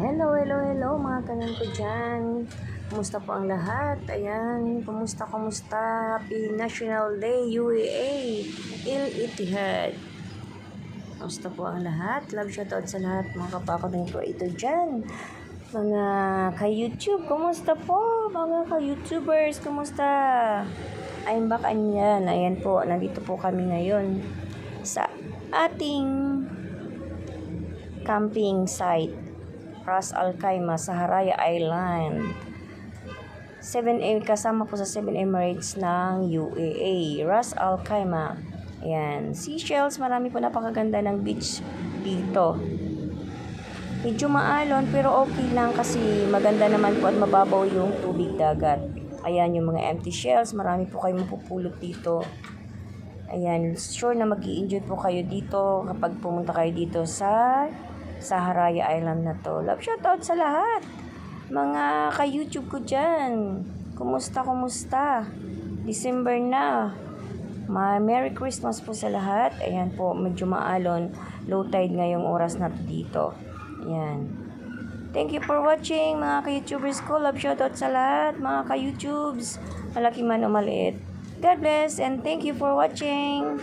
Hello, hello, hello mga kanan ko dyan. Kumusta po ang lahat? Ayan, kumusta? Happy National Day, UAA, Il-Ittihad. Kumusta po ang lahat? Love shoutout sa lahat mga kapakotay ko ito dyan. Mga ka-YouTube, kumusta po? Mga ka-YouTubers, kumusta? I'm back anyan. Ayan po, nandito po kami ngayon sa ating camping site, Ras Al Khaimah sa Haraya Island. 7 kasama po sa 7 Emirates ng UAE, Ras Al Khaimah. Ayan, Seychelles, marami po napakaganda ng beach dito. Medyo maalon pero okay lang kasi maganda naman po at mababaw yung tubig dagat. Ayan yung mga empty shells, marami po kayong mapupulot dito. Ayan, sure na mag-i-enjoy po kayo dito kapag pumunta kayo dito sa Haraya Island na to. Love shoutout sa lahat. Mga ka-YouTube ko dyan. Kumusta? December na. Merry Christmas po sa lahat. Ayan po, medyo maalon. Low tide ngayong oras na to dito. Ayan. Thank you for watching mga ka-YouTubers ko. Love shoutout sa lahat. Mga ka-YouTubes. Malaki man o maliit. God bless and thank you for watching.